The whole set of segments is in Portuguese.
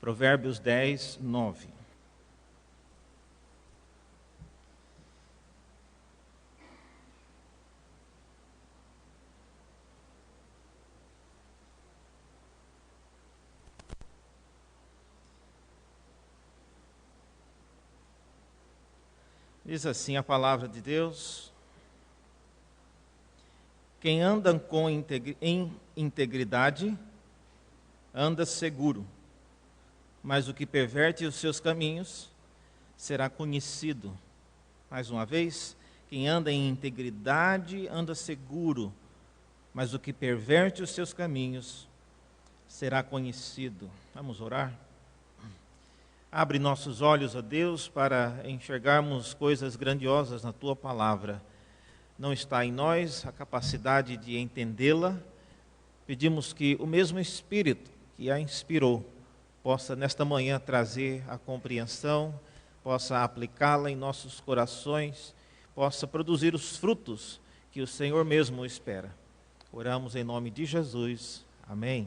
Provérbios 10, 9. Diz assim a palavra de Deus: quem anda em integridade, anda seguro, mas o que perverte os seus caminhos será conhecido. Mais uma vez, quem anda em integridade, anda seguro, mas o que perverte os seus caminhos será conhecido. Vamos orar? Abre nossos olhos, ó Deus, para enxergarmos coisas grandiosas na Tua palavra. Não está em nós a capacidade de entendê-la. Pedimos que o mesmo Espírito que a inspirou possa nesta manhã trazer a compreensão, possa aplicá-la em nossos corações, possa produzir os frutos que o Senhor mesmo espera. Oramos em nome de Jesus. Amém.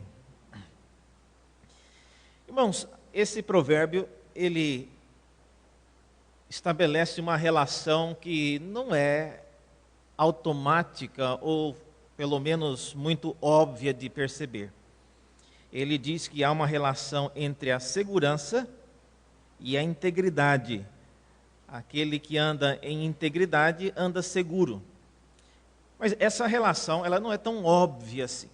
Irmãos, esse provérbio, ele estabelece uma relação que não é automática ou pelo menos muito óbvia de perceber. Ele diz que há uma relação entre a segurança e a integridade. Aquele que anda em integridade anda seguro. Mas essa relação, ela não é tão óbvia assim.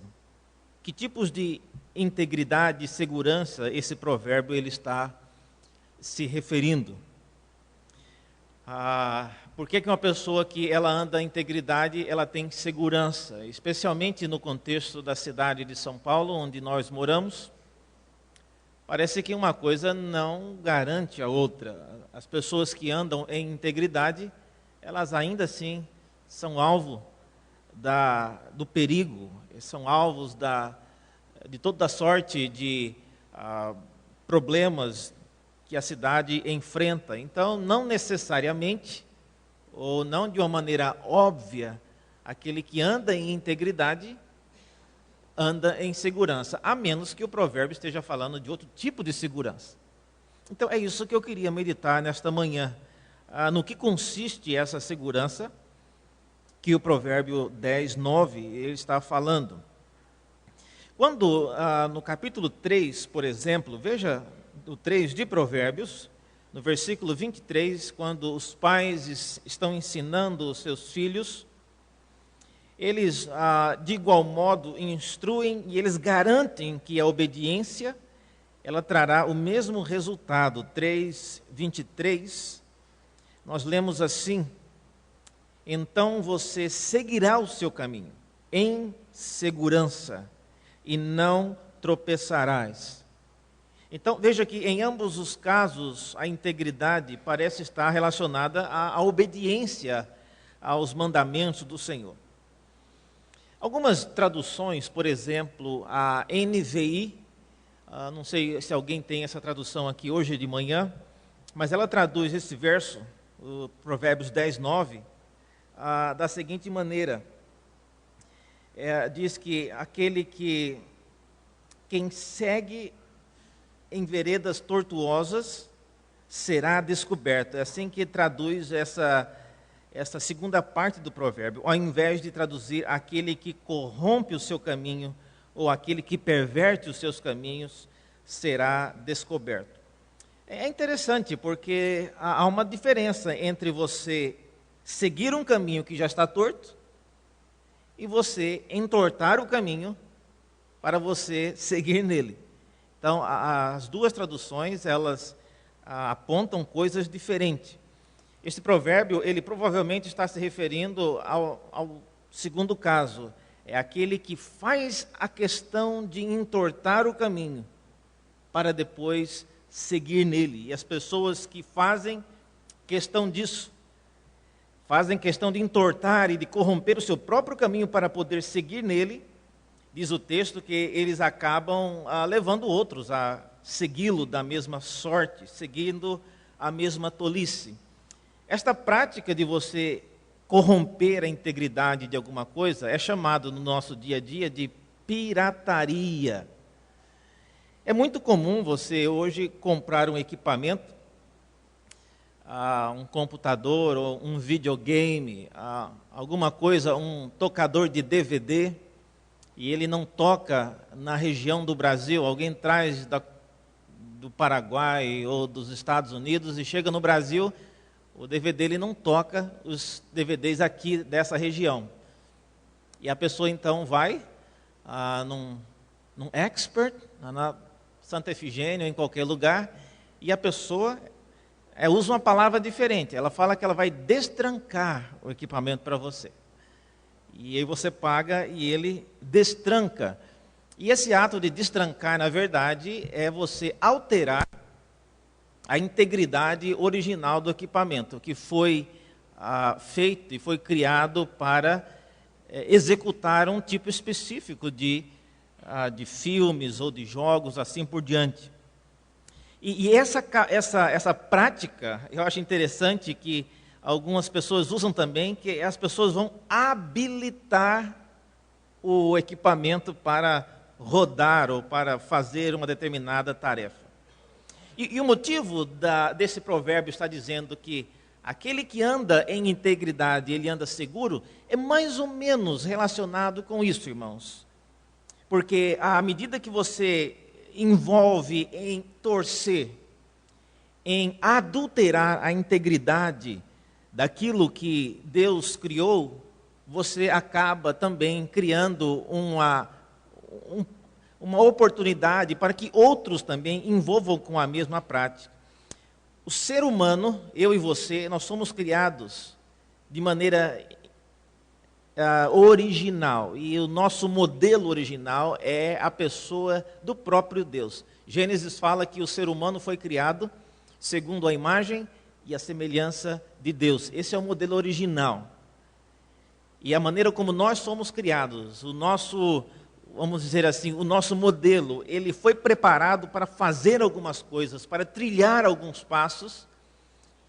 Que tipos de integridade e segurança esse provérbio ele está se referindo? Por que uma pessoa que ela anda em integridade, ela tem segurança? Especialmente no contexto da cidade de São Paulo, onde nós moramos, parece que uma coisa não garante a outra. As pessoas que andam em integridade, elas ainda assim são alvo do perigo, são alvos de toda sorte de problemas que a cidade enfrenta. Então, não necessariamente, ou não de uma maneira óbvia, aquele que anda em integridade, anda em segurança, a menos que o provérbio esteja falando de outro tipo de segurança. Então, é isso que eu queria meditar nesta manhã. No que consiste essa segurança que o provérbio 10, 9, ele está falando. Quando, no capítulo 3, por exemplo, veja o 3 de Provérbios, no versículo 23, quando os pais estão ensinando os seus filhos, eles, de igual modo, instruem e eles garantem que a obediência, ela trará o mesmo resultado. 3, 23, nós lemos assim: então você seguirá o seu caminho em segurança e não tropeçarás. Então, veja que em ambos os casos, a integridade parece estar relacionada à obediência aos mandamentos do Senhor. Algumas traduções, por exemplo, a NVI, não sei se alguém tem essa tradução aqui hoje de manhã, mas ela traduz esse verso, o Provérbios 10, 9, da seguinte maneira. Diz que quem segue em veredas tortuosas será descoberto. É assim que traduz essa segunda parte do provérbio, ao invés de traduzir aquele que corrompe o seu caminho ou aquele que perverte os seus caminhos será descoberto. É interessante porque há uma diferença entre você seguir um caminho que já está torto e você entortar o caminho para você seguir nele. Então, as duas traduções, elas apontam coisas diferentes. Este provérbio, ele provavelmente está se referindo ao segundo caso. É aquele que faz a questão de entortar o caminho para depois seguir nele. E as pessoas que fazem questão disso, fazem questão de entortar e de corromper o seu próprio caminho para poder seguir nele, diz o texto que eles acabam levando outros a segui-lo da mesma sorte, seguindo a mesma tolice. Esta prática de você corromper a integridade de alguma coisa é chamado no nosso dia a dia de pirataria. É muito comum você hoje comprar um equipamento, um computador ou um videogame, alguma coisa, um tocador de DVD, e ele não toca na região do Brasil. Alguém traz do Paraguai ou dos Estados Unidos e chega no Brasil, o DVD ele não toca os DVDs aqui dessa região. E a pessoa então vai num expert, na Santa Efigênia ou em qualquer lugar, e a pessoa usa uma palavra diferente. Ela fala que ela vai destrancar o equipamento para você. E aí você paga e ele destranca. E esse ato de destrancar, na verdade, é você alterar a integridade original do equipamento, que foi feito e foi criado para executar um tipo específico de filmes ou de jogos, assim por diante. E essa prática, eu acho interessante que algumas pessoas usam também, que as pessoas vão habilitar o equipamento para rodar ou para fazer uma determinada tarefa. E o motivo desse provérbio está dizendo que aquele que anda em integridade, ele anda seguro, é mais ou menos relacionado com isso, irmãos. Porque à medida que você envolve em torcer, em adulterar a integridade daquilo que Deus criou, você acaba também criando uma oportunidade para que outros também envolvam com a mesma prática. O ser humano, eu e você, nós somos criados de maneira original, e o nosso modelo original é a pessoa do próprio Deus. Gênesis fala que o ser humano foi criado segundo a imagem e a semelhança de Deus. Esse é o modelo original. E a maneira como nós somos criados, vamos dizer assim, o nosso modelo, ele foi preparado para fazer algumas coisas, para trilhar alguns passos,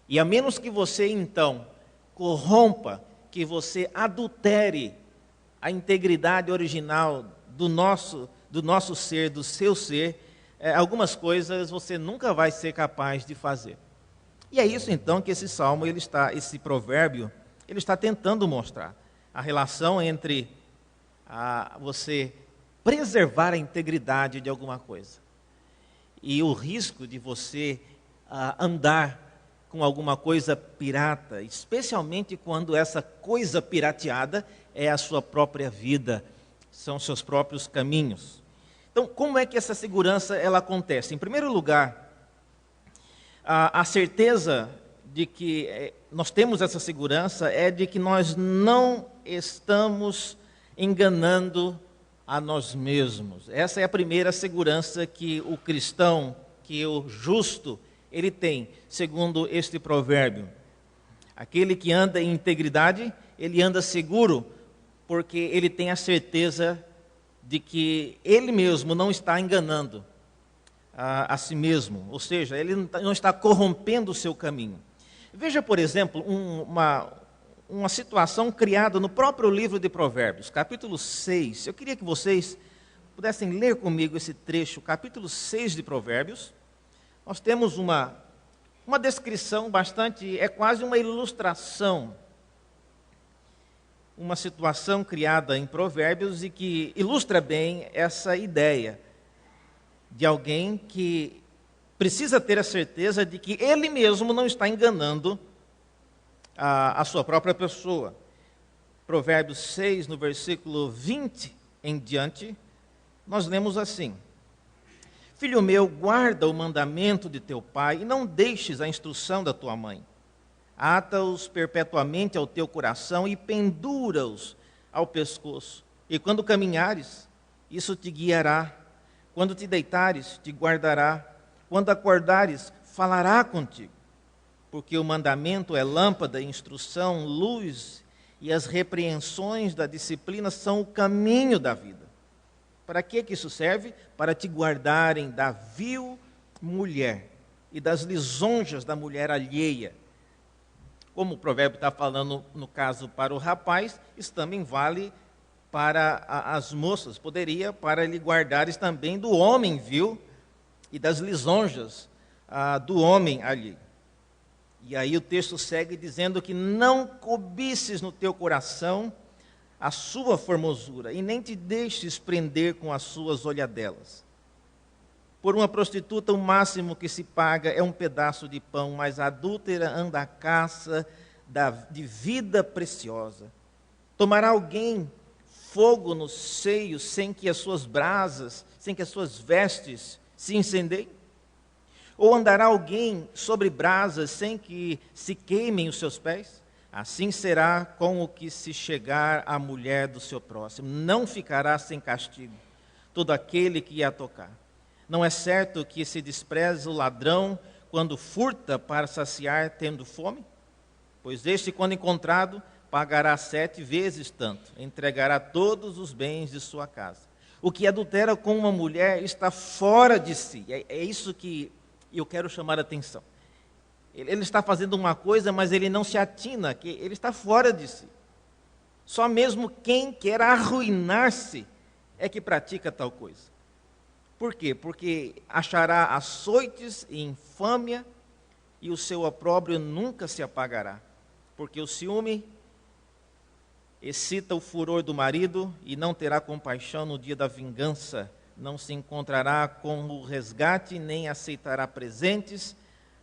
e a menos que você então corrompa, que você adultere a integridade original do nosso ser, do seu ser, algumas coisas você nunca vai ser capaz de fazer. E é isso então que esse salmo, esse provérbio, ele está tentando mostrar. A relação entre você preservar a integridade de alguma coisa e o risco de você andar com alguma coisa pirata, especialmente quando essa coisa pirateada é a sua própria vida, são seus próprios caminhos. Então, como é que essa segurança ela acontece? Em primeiro lugar, a certeza de que nós temos essa segurança é de que nós não estamos enganando a nós mesmos. Essa é a primeira segurança que o cristão, que o justo, ele tem, segundo este provérbio. Aquele que anda em integridade, ele anda seguro, porque ele tem a certeza de que ele mesmo não está enganando a si mesmo, ou seja, ele não está corrompendo o seu caminho. Veja, por exemplo, uma situação criada no próprio livro de Provérbios, capítulo 6. Eu queria que vocês pudessem ler comigo esse trecho, capítulo 6 de Provérbios. Nós temos uma descrição bastante, é quase uma ilustração, uma situação criada em Provérbios e que ilustra bem essa ideia de alguém que precisa ter a certeza de que ele mesmo não está enganando a sua própria pessoa. Provérbios 6, no versículo 20 em diante, nós lemos assim: Filho meu, guarda o mandamento de teu pai e não deixes a instrução da tua mãe. Ata-os perpetuamente ao teu coração e pendura-os ao pescoço. E quando caminhares, isso te guiará. Quando te deitares, te guardará. Quando acordares, falará contigo. Porque o mandamento é lâmpada, instrução, luz, e as repreensões da disciplina são o caminho da vida. Para que isso serve? Para te guardarem da vil mulher e das lisonjas da mulher alheia. Como o provérbio está falando, no caso, para o rapaz, isso também vale para as moças. Poderia, para lhe guardares também do homem vil e das lisonjas do homem ali. E aí o texto segue dizendo que não cobices no teu coração a sua formosura, e nem te deixes prender com as suas olhadelas. Por uma prostituta, o máximo que se paga é um pedaço de pão, mas a adúltera anda à caça de vida preciosa. Tomará alguém fogo no seio sem que as suas brasas, sem que as suas vestes se incendeiem? Ou andará alguém sobre brasas sem que se queimem os seus pés? Assim será com o que se chegar à mulher do seu próximo. Não ficará sem castigo todo aquele que a tocar. Não é certo que se despreze o ladrão quando furta para saciar tendo fome? Pois este, quando encontrado, pagará 7 vezes tanto, entregará todos os bens de sua casa. O que adultera com uma mulher está fora de si. É isso que eu quero chamar a atenção. Ele está fazendo uma coisa, mas ele não se atina, que ele está fora de si. Só mesmo quem quer arruinar-se é que pratica tal coisa. Por quê? Porque achará açoites e infâmia, e o seu opróbrio nunca se apagará. Porque o ciúme excita o furor do marido, e não terá compaixão no dia da vingança. Não se encontrará com o resgate, nem aceitará presentes,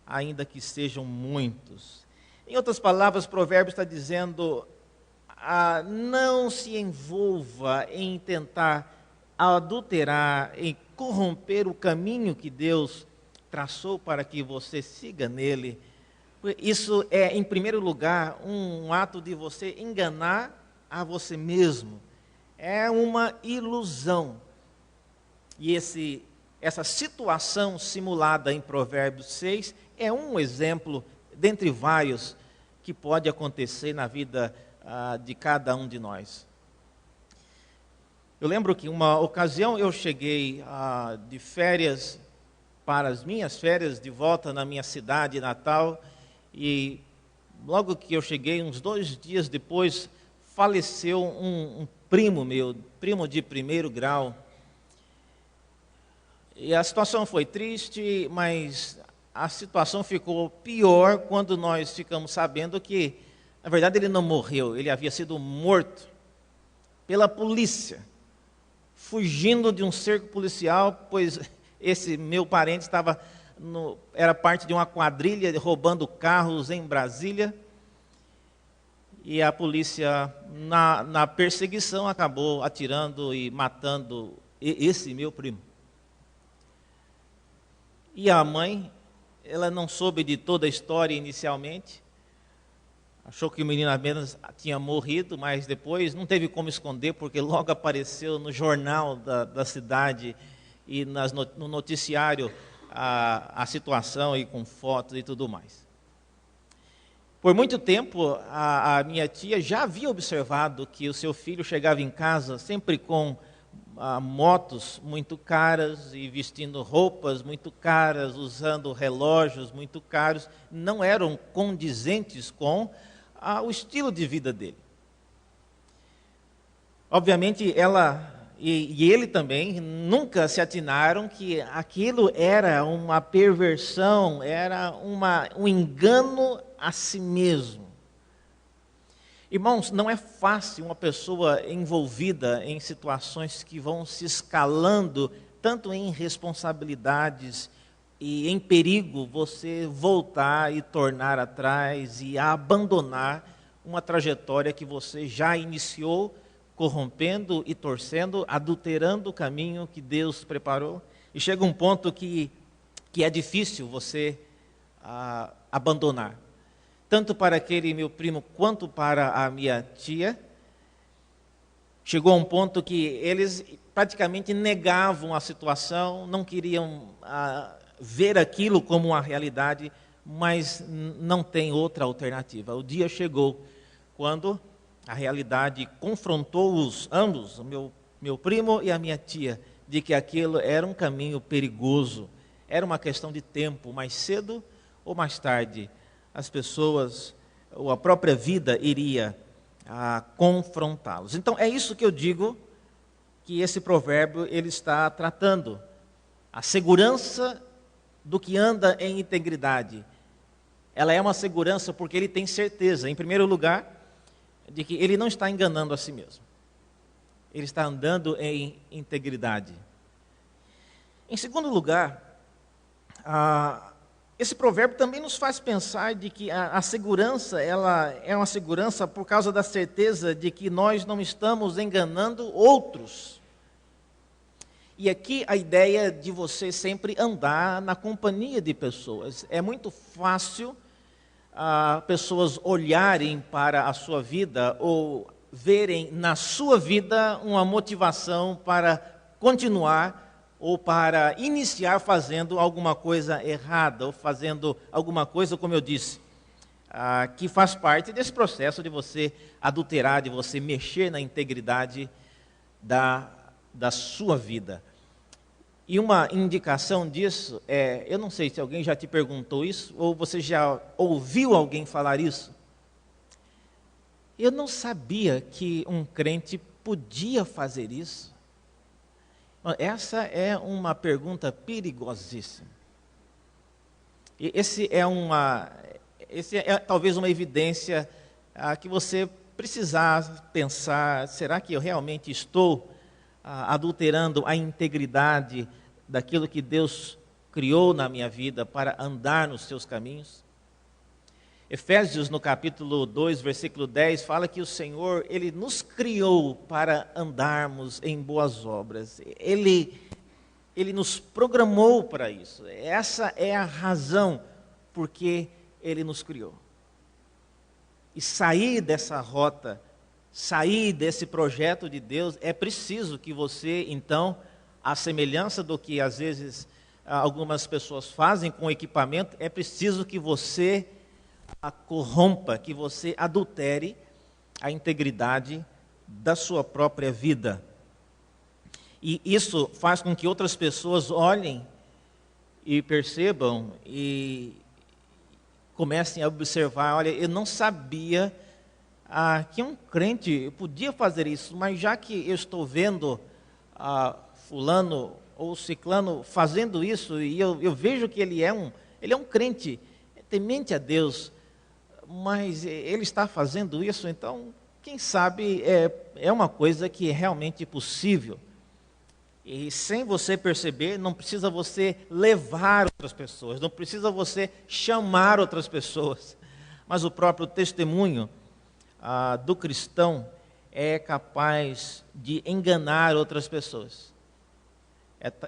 ainda que sejam muitos. Em outras palavras, Provérbios está dizendo, não se envolva em tentar adulterar, em corromper o caminho que Deus traçou para que você siga nele. Isso é, em primeiro lugar, um ato de você enganar a você mesmo. É uma ilusão. E essa situação simulada em Provérbios 6 é um exemplo, dentre vários, que pode acontecer na vida de cada um de nós. Eu lembro que uma ocasião eu cheguei de férias, para as minhas férias, de volta na minha cidade natal, e logo que eu cheguei, uns 2 dias depois, faleceu um primo meu, primo de primeiro grau. E a situação foi triste, mas a situação ficou pior quando nós ficamos sabendo que, na verdade, ele não morreu, ele havia sido morto pela polícia, fugindo de um cerco policial, pois esse meu parente era parte de uma quadrilha roubando carros em Brasília, e a polícia, na perseguição, acabou atirando e matando esse meu primo. E a mãe, ela não soube de toda a história inicialmente, achou que o menino apenas tinha morrido, mas depois não teve como esconder, porque logo apareceu no jornal da cidade e no noticiário a situação, e com fotos e tudo mais. Por muito tempo, a minha tia já havia observado que o seu filho chegava em casa sempre com motos muito caras e vestindo roupas muito caras, usando relógios muito caros, não eram condizentes com o estilo de vida dele. Obviamente, ela e ele também nunca se atinaram que aquilo era uma perversão, era um engano a si mesmo. Irmãos, não é fácil uma pessoa envolvida em situações que vão se escalando, tanto em responsabilidades e em perigo, você voltar e tornar atrás e abandonar uma trajetória que você já iniciou, corrompendo e torcendo, adulterando o caminho que Deus preparou. E chega um ponto que é difícil você abandonar. Tanto para aquele meu primo quanto para a minha tia, chegou a um ponto que eles praticamente negavam a situação, não queriam ver aquilo como uma realidade, mas não tem outra alternativa. O dia chegou quando a realidade confrontou-os ambos, o meu primo e a minha tia, de que aquilo era um caminho perigoso, era uma questão de tempo, mais cedo ou mais tarde, as pessoas, ou a própria vida iria confrontá-los. Então é isso que eu digo que esse provérbio ele está tratando. A segurança do que anda em integridade, ela é uma segurança porque ele tem certeza, em primeiro lugar, de que ele não está enganando a si mesmo. Ele está andando em integridade. Em segundo lugar, esse provérbio também nos faz pensar de que a segurança, ela é uma segurança por causa da certeza de que nós não estamos enganando outros. E aqui a ideia de você sempre andar na companhia de pessoas. É muito fácil pessoas olharem para a sua vida ou verem na sua vida uma motivação para continuar ou para iniciar fazendo alguma coisa errada, ou fazendo alguma coisa, como eu disse, que faz parte desse processo de você adulterar, de você mexer na integridade da sua vida. E uma indicação disso eu não sei se alguém já te perguntou isso, ou você já ouviu alguém falar isso. Eu não sabia que um crente podia fazer isso. Essa é uma pergunta perigosíssima. E esse é talvez uma evidência que você precisar pensar, será que eu realmente estou adulterando a integridade daquilo que Deus criou na minha vida para andar nos seus caminhos? Efésios, no capítulo 2, versículo 10, fala que o Senhor, Ele nos criou para andarmos em boas obras. Ele nos programou para isso. Essa é a razão por que Ele nos criou. E sair dessa rota, sair desse projeto de Deus, é preciso que você, então, à semelhança do que às vezes algumas pessoas fazem com o equipamento, é preciso que você corrompa, que você adultere a integridade da sua própria vida. E isso faz com que outras pessoas olhem e percebam e comecem a observar, olha, eu não sabia que um crente podia fazer isso, mas já que eu estou vendo fulano ou ciclano fazendo isso, e eu vejo que ele é um crente temente a Deus, mas ele está fazendo isso, então, quem sabe é uma coisa que é realmente possível. E sem você perceber, não precisa você levar outras pessoas, não precisa você chamar outras pessoas, mas o próprio testemunho do cristão é capaz de enganar outras pessoas,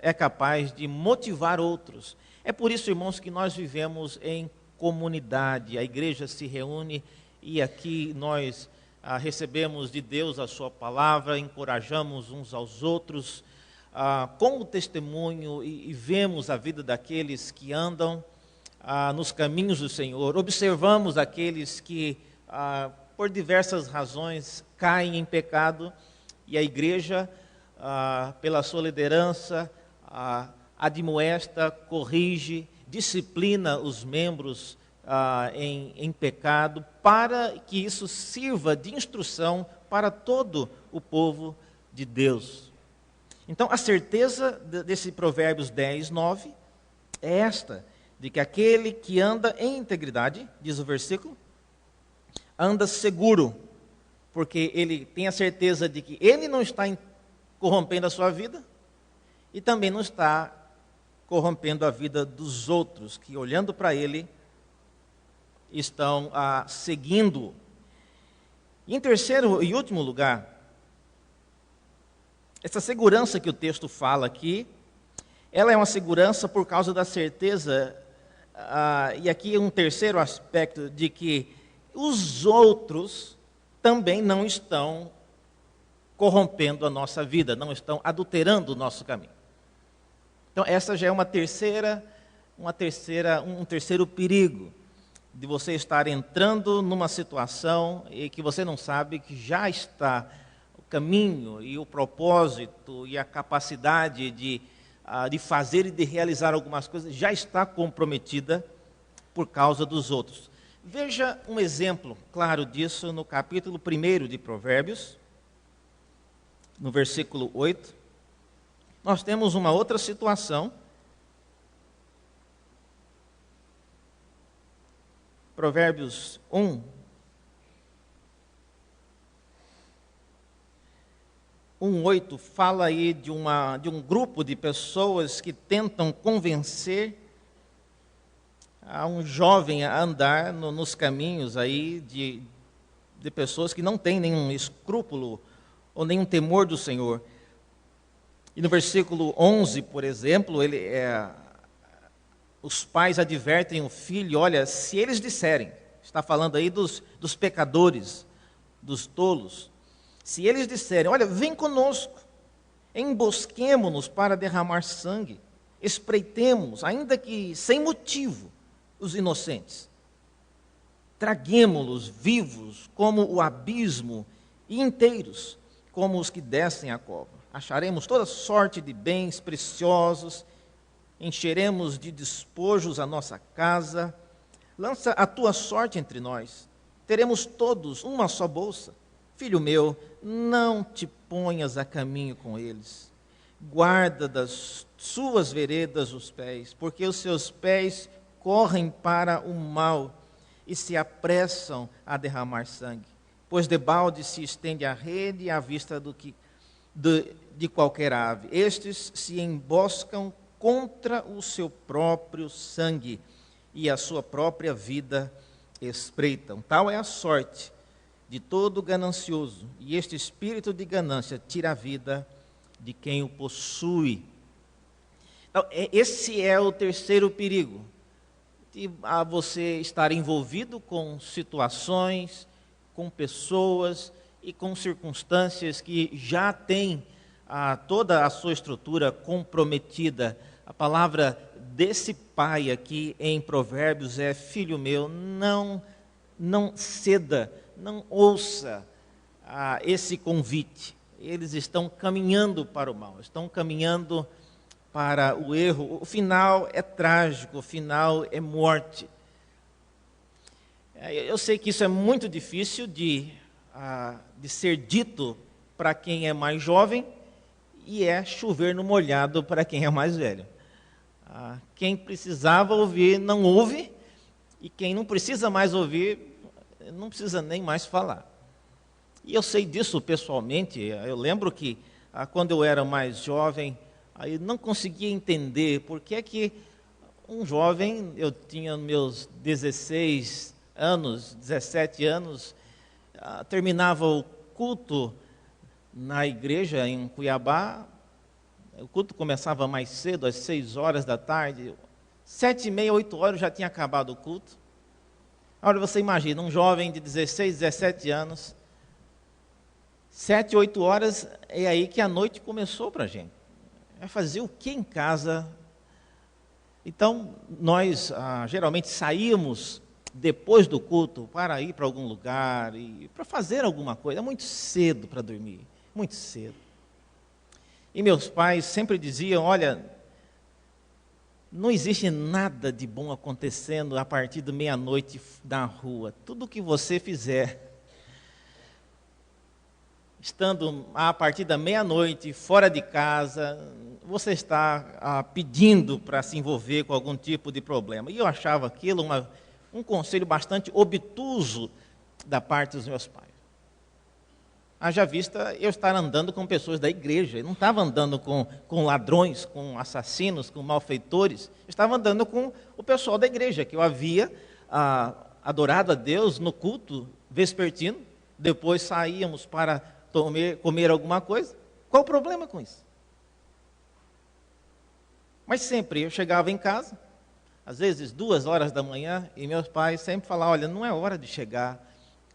é capaz de motivar outros. É por isso, irmãos, que nós vivemos em comunidade. A igreja se reúne e aqui nós recebemos de Deus a sua palavra, encorajamos uns aos outros com o testemunho e vemos a vida daqueles que andam nos caminhos do Senhor, observamos aqueles que por diversas razões caem em pecado, e a igreja, pela sua liderança, admoesta, corrige, disciplina os membros em pecado, para que isso sirva de instrução para todo o povo de Deus. Então, a certeza desse Provérbios 10, 9, é esta, de que aquele que anda em integridade, diz o versículo, anda seguro, porque ele tem a certeza de que ele não está corrompendo a sua vida, e também não está corrompendo a vida dos outros, que olhando para ele, estão seguindo. E em terceiro e último lugar, essa segurança que o texto fala aqui, ela é uma segurança por causa da certeza, e aqui um terceiro aspecto, de que os outros também não estão corrompendo a nossa vida, não estão adulterando o nosso caminho. Então essa já é um terceiro perigo, de você estar entrando numa situação e que você não sabe que já está o caminho e o propósito e a capacidade de fazer e de realizar algumas coisas já está comprometida por causa dos outros. Veja um exemplo claro disso no capítulo 1 de Provérbios, no versículo 8. Nós temos uma outra situação Provérbios 1:8 fala aí de um grupo de pessoas que tentam convencer a um jovem a andar nos caminhos aí de pessoas que não têm nenhum escrúpulo ou nenhum temor do Senhor. E no versículo 11, por exemplo, os pais advertem o filho, olha, se eles disserem, está falando aí dos pecadores, dos tolos, se eles disserem, olha, vem conosco, embosquemo-nos para derramar sangue, espreitemos, ainda que sem motivo, os inocentes, traguemo-los vivos como o abismo e inteiros como os que descem a cova. Acharemos toda sorte de bens preciosos, encheremos de despojos a nossa casa, lança a tua sorte entre nós, teremos todos uma só bolsa. Filho meu, não te ponhas a caminho com eles, guarda das suas veredas os pés, porque os seus pés correm para o mal e se apressam a derramar sangue, pois debalde se estende a rede à vista de qualquer ave. Estes se emboscam contra o seu próprio sangue e a sua própria vida espreitam. Tal é a sorte de todo ganancioso, e este espírito de ganância tira a vida de quem o possui. Então, esse é o terceiro perigo, de você estar envolvido com situações, com pessoas e com circunstâncias que já têm toda a sua estrutura comprometida. A palavra desse pai aqui em Provérbios é: filho meu, não ceda, não ouça esse convite. Eles estão caminhando para o mal, estão caminhando para o erro. O final é trágico, o final é morte. Eu sei que isso é muito difícil de ser dito para quem é mais jovem, e é chover no molhado para quem é mais velho. Quem precisava ouvir não ouve, e quem não precisa mais ouvir não precisa nem mais falar. E eu sei disso pessoalmente. Eu lembro que quando eu era mais jovem, eu não conseguia entender por que é que um jovem, eu tinha meus 16 anos, 17 anos, terminava o culto na igreja em Cuiabá. O culto começava mais cedo, às 6 horas da tarde, 7h30, 8 horas já tinha acabado o culto. Agora você imagina, um jovem de 16, 17 anos, 7, 8 horas, é aí que a noite começou para a gente. Vai fazer o que em casa? Então, nós geralmente saímos depois do culto para ir para algum lugar, e para fazer alguma coisa. É muito cedo para dormir, muito cedo. E meus pais sempre diziam, olha, não existe nada de bom acontecendo a partir da meia-noite na rua. Tudo que você fizer, estando a partir da meia-noite fora de casa, você está pedindo para se envolver com algum tipo de problema. E eu achava aquilo um conselho bastante obtuso da parte dos meus pais. Haja vista eu estar andando com pessoas da igreja, eu não estava andando com ladrões, com assassinos, com malfeitores, eu estava andando com o pessoal da igreja, que eu havia adorado a Deus no culto vespertino, depois saíamos para comer alguma coisa. Qual o problema com isso? Mas sempre eu chegava em casa, às vezes 2 horas da manhã, e meus pais sempre falavam, olha, não é hora de chegar,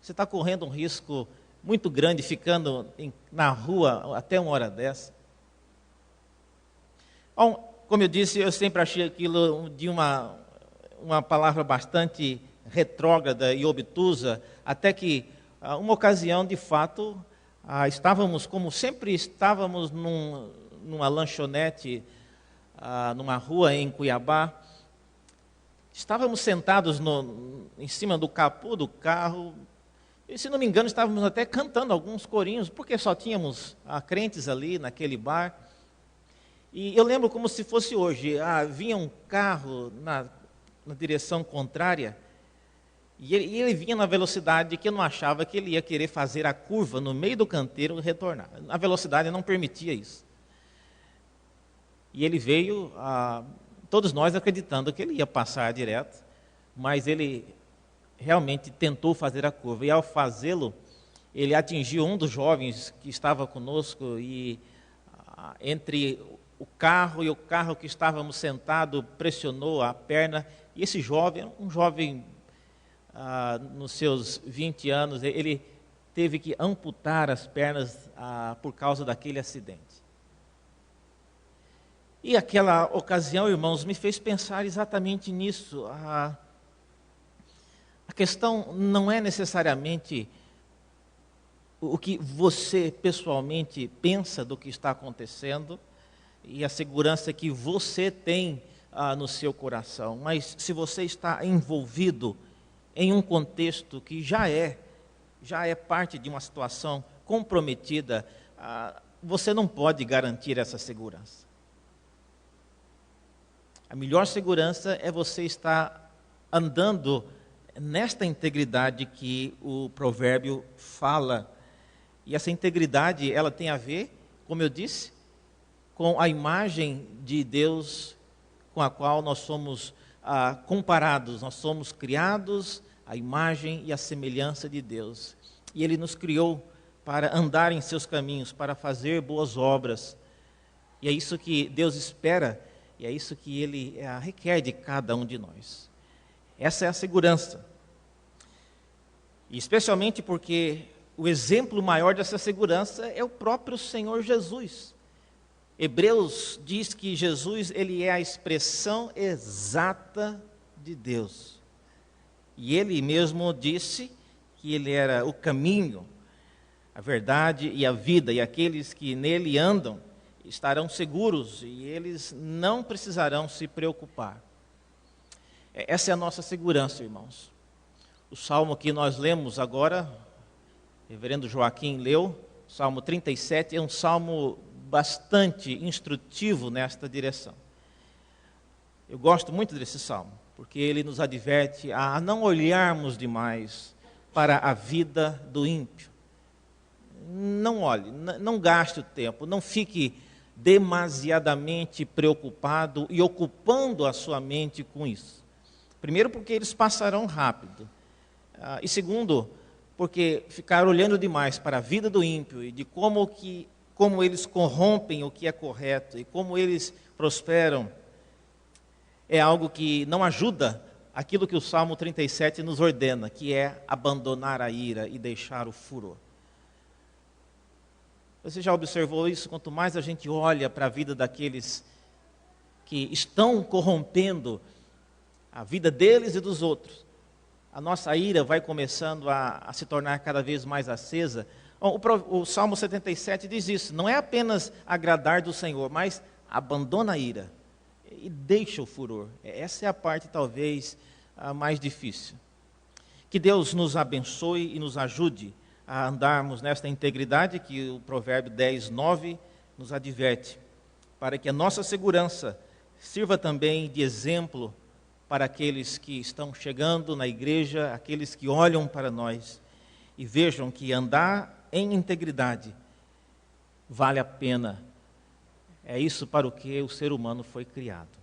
você está correndo um risco muito grande ficando na rua até uma hora dessa. Bom, como eu disse, eu sempre achei aquilo de uma palavra bastante retrógrada e obtusa, até que uma ocasião, de fato, estávamos, como sempre estávamos numa lanchonete, numa rua em Cuiabá. Estávamos sentados em cima do capô do carro, e, se não me engano, estávamos até cantando alguns corinhos, porque só tínhamos crentes ali naquele bar. E eu lembro como se fosse hoje, vinha um carro na direção contrária, E ele vinha na velocidade que eu não achava que ele ia querer fazer a curva no meio do canteiro e retornar. A velocidade não permitia isso. E ele veio, todos nós acreditando que ele ia passar direto, mas ele realmente tentou fazer a curva. E ao fazê-lo, ele atingiu um dos jovens que estava conosco e entre o carro e o carro que estávamos sentados, pressionou a perna. E esse jovem, um jovem nos seus 20 anos, ele teve que amputar as pernas por causa daquele acidente. E aquela ocasião, irmãos, me fez pensar exatamente nisso. A questão não é necessariamente o que você pessoalmente pensa do que está acontecendo e a segurança que você tem no seu coração, mas se você está envolvido em um contexto que já é parte de uma situação comprometida, você não pode garantir essa segurança. A melhor segurança é você estar andando nesta integridade que o provérbio fala. E essa integridade, ela tem a ver, como eu disse, com a imagem de Deus com a qual nós somos comparados. Nós somos criados à imagem e à semelhança de Deus. E Ele nos criou para andar em seus caminhos, para fazer boas obras. E é isso que Deus espera, e é isso que Ele requer de cada um de nós. Essa é a segurança. E especialmente porque o exemplo maior dessa segurança é o próprio Senhor Jesus. Hebreus diz que Jesus, ele é a expressão exata de Deus. E ele mesmo disse que ele era o caminho, a verdade e a vida, e aqueles que nele andam estarão seguros e eles não precisarão se preocupar. Essa é a nossa segurança, irmãos. O salmo que nós lemos agora, o reverendo Joaquim leu, Salmo 37, é um salmo bastante instrutivo nesta direção. Eu gosto muito desse salmo, porque ele nos adverte a não olharmos demais para a vida do ímpio. Não olhe, não gaste o tempo, não fique demasiadamente preocupado e ocupando a sua mente com isso. Primeiro, porque eles passarão rápido. E segundo, porque ficar olhando demais para a vida do ímpio e de como eles corrompem o que é correto e como eles prosperam, é algo que não ajuda aquilo que o Salmo 37 nos ordena, que é abandonar a ira e deixar o furor. Você já observou isso? Quanto mais a gente olha para a vida daqueles que estão corrompendo a vida deles e dos outros, a nossa ira vai começando a se tornar cada vez mais acesa. O Salmo 77 diz isso, não é apenas agradar do Senhor, mas abandona a ira e deixa o furor. Essa é a parte talvez a mais difícil. Que Deus nos abençoe e nos ajude a andarmos nesta integridade que o provérbio 10:9 nos adverte, para que a nossa segurança sirva também de exemplo para aqueles que estão chegando na igreja, aqueles que olham para nós e vejam que andar em integridade vale a pena. É isso para o que o ser humano foi criado.